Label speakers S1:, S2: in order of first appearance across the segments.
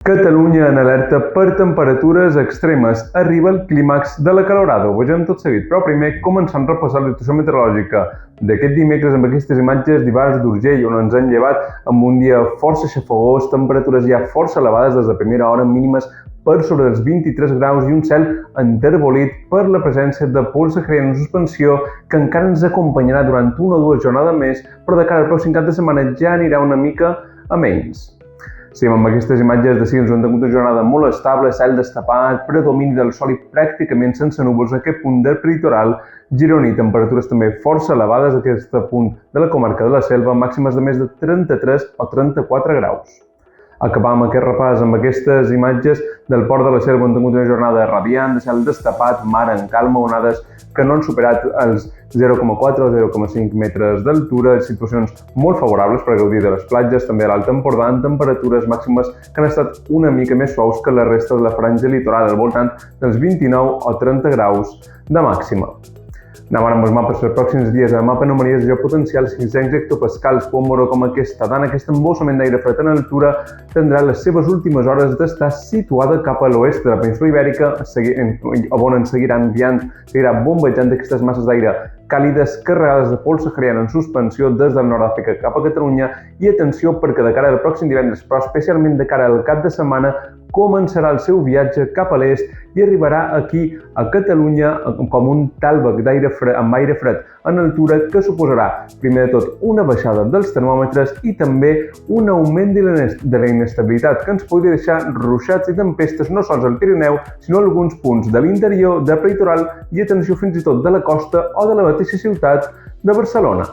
S1: Catalunya en alerta per temperatures extremes. Arriba el clímax de la calorada. Ho vegem tot seguit, però primer començant a repassar la situació meteorològica d'aquest dimecres amb aquestes imatges d'Ivars d'Urgell, on ens han llevat amb un dia força xafogós, temperatures ja força elevades des de primera hora, mínimes per sobre dels 23 graus i un cel enterbolit per la presència de pols sahariana en suspensió que encara ens acompanyarà durant una o dues jornades més, però de cara al pròxim cap de setmana ja anirà una mica a menys. Seguim amb aquestes imatges de cims on ha tingut una jornada molt estable, cel destapat, predomini del sol i pràcticament sense núvols en aquest punt del prelitoral gironí. Temperatures també força elevades a aquest punt de la comarca de la Selva, màximes de més de 33 o 34 graus. Acabam aquest repàs amb aquestes imatges del port de la Selva on ha tingut una jornada radiant, de cel destapat, mar en calma, onades que no han superat els 0,4 o 0,5 metres d'altura, situacions molt favorables per gaudir de les platges, també a l'Alt Empordà, amb temperatures màximes que han estat una mica més suaus que la resta de la franja litoral, al voltant dels 29 o 30 graus de màxima. Anem ara amb els mapes per els pròxims dies. El mapa anomalies geopotencials 500 hectopascals, Pómoro com aquesta dana, aquest embossament d'aire fred en altura tindrà les seves últimes hores d'estar situada cap a l'oest de la península Ibèrica, on ens seguirà bombejant aquestes masses d'aire càlides carregades de pols sahariana en suspensió des del nord d'Àfrica cap a Catalunya. I atenció perquè de cara al pròxim divendres, però especialment de cara al cap de setmana, començarà el seu viatge cap a l'est i arribarà aquí a Catalunya com un tàlveg amb aire fred en altura que suposarà, primer de tot, una baixada dels termòmetres i també un augment de la inestabilitat que ens podria deixar ruixats i tempestes no sols al Pirineu, sinó a alguns punts de l'interior, del prelitoral i atenció fins i tot de la costa o de la mateixa ciutat de Barcelona.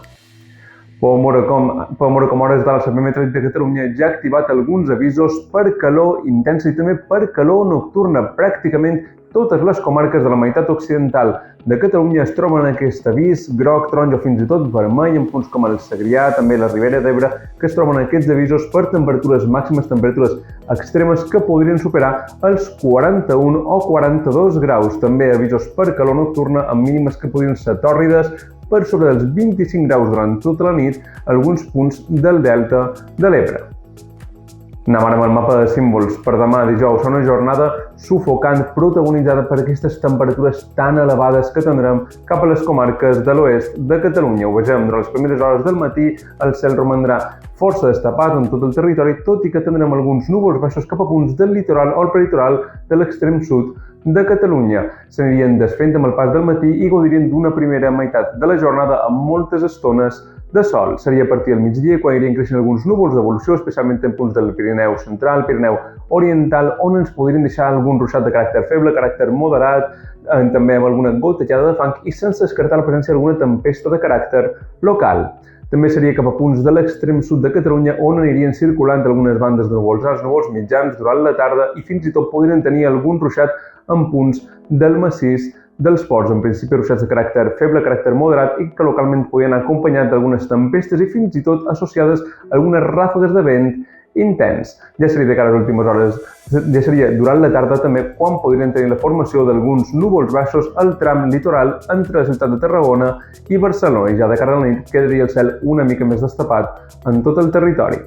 S1: Pómoro com hores de la Servei Meteorològica de Catalunya ja ha activat alguns avisos per calor intensa i també per calor nocturna. Pràcticament totes les comarques de la meitat occidental de Catalunya es troben en aquest avís groc, taronja o fins i tot vermell, en punts com el Segrià, també la Ribera d'Ebre, que es troben aquests avisos per temperatures màximes, temperatures extremes que podrien superar els 41 o 42 graus. També avisos per calor nocturna amb mínimes que podrien ser tòrrides per sobre dels 25 graus durant tota la nit a alguns punts del delta de l'Ebre. Anem ara amb el mapa de símbols. Per demà dijous, una jornada sufocant protagonitzada per aquestes temperatures tan elevades que tindrem cap a les comarques de l'oest de Catalunya. Ho vegem, durant les primeres hores del matí el cel romandrà força destapat en tot el territori, tot i que tindrem alguns núvols baixos cap a punts del litoral o el peritoral de l'extrem sud de Catalunya. S'anirien desfent amb el pas del matí i gaudirien d'una primera meitat de la jornada amb moltes estones de sol. Seria a partir del migdia quan irien creixent alguns núvols d'evolució, especialment en punts del Pirineu central, Pirineu oriental, on ens podrien deixar algun ruixat de caràcter feble, caràcter moderat, també amb alguna gotejada de fang i sense descartar la presència d'alguna tempesta de caràcter local. També seria cap a punts de l'extrem sud de Catalunya on anirien circulant algunes bandes de núvols alts, núvols mitjans durant la tarda i fins i tot podrien tenir algun ruixat en punts del massís dels ports, en principi ruixats de caràcter feble, caràcter moderat i que localment podien anar acompanyat d'algunes tempestes i fins i tot associades a algunes ràfegues de vent intens. Ja seria de cara a les últimes hores, ja seria durant la tarda també quan podrien tenir la formació d'alguns núvols baixos al tram litoral entre la ciutat de Tarragona i Barcelona i ja de cara a la nit quedaria el cel una mica més destapat en tot el territori.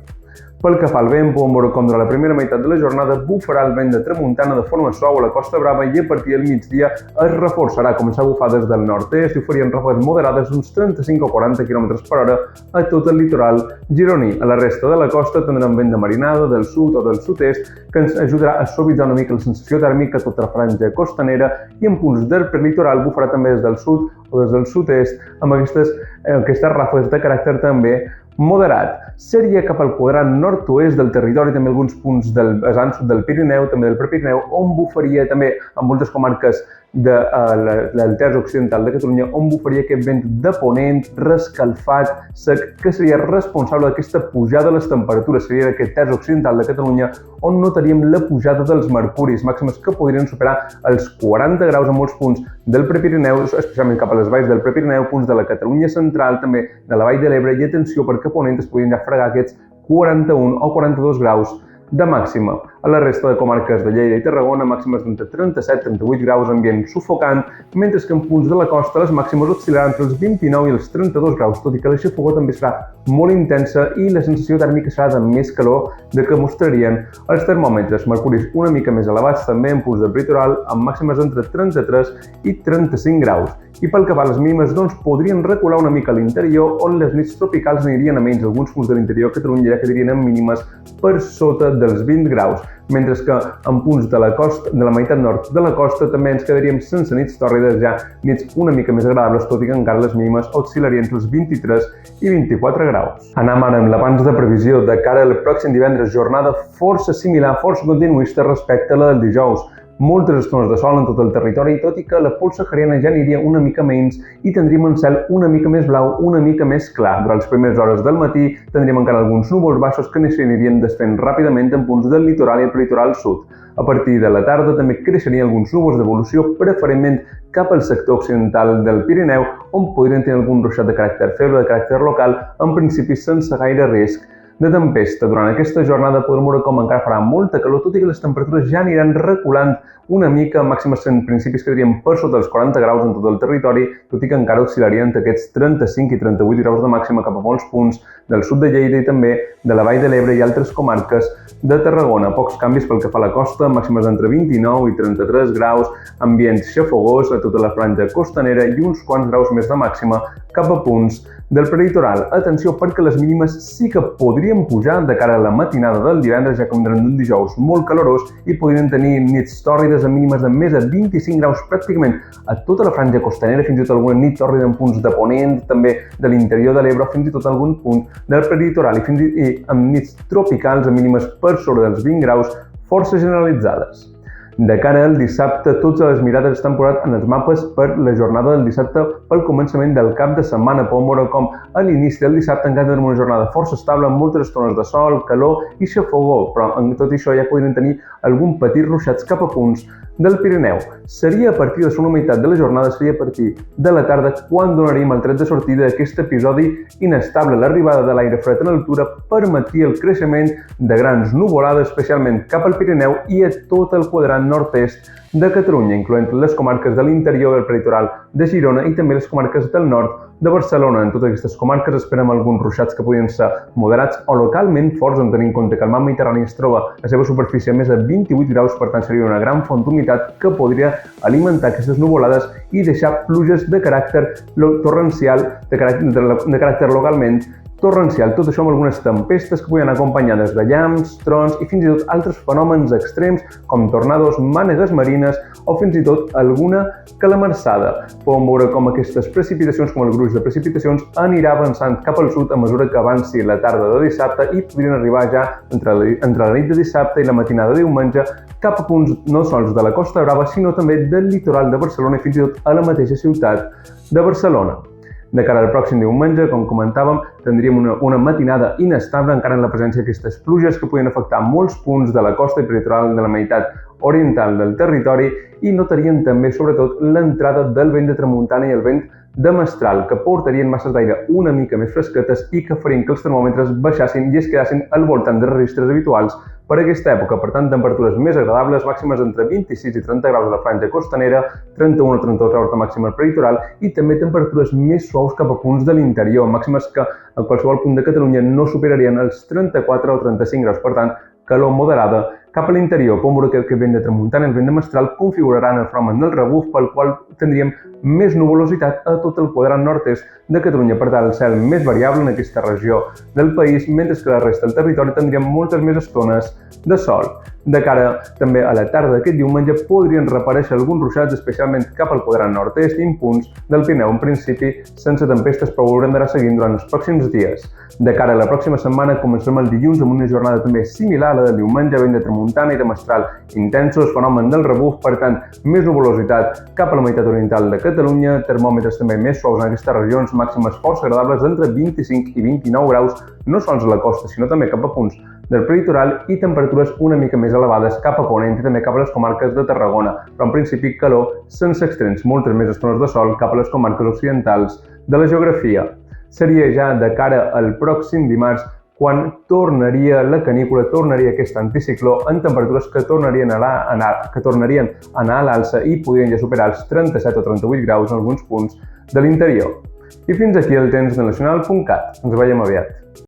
S1: Pel que fa al vent, Pómoro, com durant la primera meitat de la jornada, bufarà el vent de tramuntana de forma suau a la Costa Brava i a partir del migdia es reforçarà, començar a bufar des del nord-est i oferien ràfegues moderades d'uns 35 o 40 km per hora a tot el litoral gironí. A la resta de la costa tindrem vent de marinada del sud o del sud-est que ens ajudarà a suavitzar una mica la sensació tèrmica a tota la franja costanera i en punts del prelitoral bufarà també des del sud o des del sud-est amb aquestes ràfegues de caràcter també moderat. Seria cap al quadrant nord-oest del territori, també alguns punts del vessant sud del Pirineu, també del Prepirineu, on bufaria també en moltes comarques del terç occidental de Catalunya, on bufaria aquest vent de ponent, rescalfat, sec, que seria responsable d'aquesta pujada de les temperatures. Seria aquest terç occidental de Catalunya on notaríem la pujada dels mercuris màximes que podrien superar els 40 graus en molts punts del Prepirineu, especialment cap a les valls del Prepirineu, punts de la Catalunya central, també de la vall de l'Ebre, i atenció perquè a ponent es podrien ja fregar aquests 41 o 42 graus de màxima. A la resta de comarques de Lleida i Tarragona, màximes d'entre 37-38 graus, ambient sufocant, mentre que en punts de la costa les màximes oscil·laran entre els 29 i els 32 graus, tot i que la xafogor també serà molt intensa i la sensació tèrmica serà de més calor de que mostrarien els termòmetres. Mercuris una mica més elevats també en punts del litoral, amb màximes entre 33 i 35 graus. I pel que fa a les mínimes, doncs podrien recular una mica a l'interior, on les nits tropicals anirien a menys alguns punts de l'interior de Catalunya, ja quedarien en mínimes per sota dels 20 graus, mentre que en punts de la costa, de la meitat nord de la costa, també ens quedaríem sense nits tòrrides, ja nits una mica més agradables, tot i que encara les mínimes oscil·larien entre els 23 i 24 graus. Anem ara amb l'abans de previsió de cara al pròxim divendres, jornada força similar, força continuista respecte a la del dijous. Moltes estones de sol en tot el territori, tot i que la pols sahariana ja aniria una mica menys i tindríem un cel una mica més blau, una mica més clar. Durant les primeres hores del matí tindríem encara alguns núvols baixos que s'anirien desfent ràpidament en punts del litoral i el litoral sud. A partir de la tarda també creixerien alguns núvols d'evolució, preferentment cap al sector occidental del Pirineu, on podrien tenir algun ruixat de caràcter feble, de caràcter local, en principi sense gaire risc de tempesta. Durant aquesta jornada podrem veure com encara farà molta calor, tot i que les temperatures ja aniran reculant una mica, màximes en principis quedarien per sota dels 40 graus en tot el territori, tot i que encara oscil·larien entre aquests 35 i 38 graus de màxima cap a molts punts del sud de Lleida i també de la Vall de l'Ebre i altres comarques de Tarragona. Pocs canvis pel que fa a la costa, màximes entre 29 i 33 graus, ambients xafogós a tota la franja costanera i uns quants graus més de màxima cap a punts del prelitoral. Atenció, perquè les mínimes sí que podrien pujar de cara a la matinada del divendres, ja que vendran d'un dijous molt calorós i podrien tenir nits tòrrides amb mínimes de més de 25 graus pràcticament a tota la franja costanera, fins i tot alguna nit tòrrida en punts de Ponent, també de l'interior de l'Ebre, fins i tot algun punt del prelitoral i amb nits tropicals amb mínimes per sobre dels 20 graus força generalitzades. De cara al dissabte, totes les mirades estan posades en els mapes per la jornada del dissabte pel començament del cap de setmana. Podem veure com a l'inici del dissabte encara tindrem una jornada força estable amb moltes estones de sol, calor i xafogor, però en tot això ja podrien tenir algun petit ruixats cap a punts del Pirineu. Seria a partir de la segona meitat de la jornada, seria a partir de la tarda, quan donaríem el tret de sortida d'aquest episodi inestable. L'arribada de l'aire fred en altura permetia el creixement de grans nuvolades, especialment cap al Pirineu i a tot el quadrant nord-est de Catalunya, incloent les comarques de l'interior del prelitoral de Girona i també les comarques del nord de Barcelona. En totes aquestes comarques esperem alguns ruixats que podrien ser moderats o localment forts, en tenint en compte que el mar Mediterrani es troba a la seva superfície a més de 28 graus, per tant seria una gran font d'humitat que podria alimentar aquestes nuvolades i deixar pluges de caràcter torrencial, de caràcter localment torrencial, tot això amb algunes tempestes que podien acompanyades de llamps, trons i fins i tot altres fenòmens extrems com tornados, mànegues marines o fins i tot alguna calamarsada. Podem veure com aquestes precipitacions, com el gruix de precipitacions, anirà avançant cap al sud a mesura que avanci la tarda de dissabte i podrien arribar ja entre la nit de dissabte i la matinada de diumenge cap a punts no sols de la Costa Brava, sinó també del litoral de Barcelona i fins i tot a la mateixa ciutat de Barcelona. De cara al pròxim diumenge, com comentàvem, tindríem una matinada inestable encara en la presència d'aquestes pluges que podien afectar molts punts de la costa i prelitoral de la meitat oriental del territori i notaríem també, sobretot, l'entrada del vent de tramuntana i el vent de mestral, que portarien masses d'aire una mica més fresquetes i que farien que els termòmetres baixassin i es quedassin al voltant de registres habituals per aquesta època. Per tant, temperatures més agradables, màximes entre 26 i 30 graus a la franja costanera, 31 o 32 graus de màxima al prelitoral i també temperatures més suaus cap a punts de l'interior, màximes que a qualsevol punt de Catalunya no superarien els 34 o 35 graus. Per tant, calor moderada cap a l'interior. Podem veure que el vent de tramuntana i el vent de mestral configuraran el fenomen del rebuf, pel qual tindríem més nuvolositat a tot el quadrant nord-est de Catalunya. Per tant, el cel més variable en aquesta regió del país, mentre que la resta del territori tindríem moltes més estones de sol. De cara també a la tarda d'aquest diumenge podrien reaparèixer alguns ruixats, especialment cap al quadrant nord-est i en punts del Pirineu, en principi sense tempestes, però ho haurem d'anar seguint durant els pròxims dies. De cara a la pròxima setmana comencem el dilluns amb una jornada també similar a la del diumenge, vent de tramuntana i de mestral intensos, fenomen del rebuf, per tant, més nuvolositat cap a la meitat oriental de Catalunya, termòmetres també més suaus en aquestes regions, màximes força agradables d'entre 25 i 29 graus, no sols a la costa, sinó també cap a punts del prelitoral i temperatures una mica més elevades cap a Ponent i també cap a les comarques de Tarragona, però en principi calor sense extrems, moltes més estones de sol cap a les comarques occidentals de la geografia. Seria ja de cara al pròxim dimarts quan tornaria la canícula, tornaria aquest anticicló en temperatures que tornarien a anar a l'alça i podrien ja superar els 37 o 38 graus en alguns punts de l'interior. I fins aquí el temps de nacional.cat. Ens veiem aviat.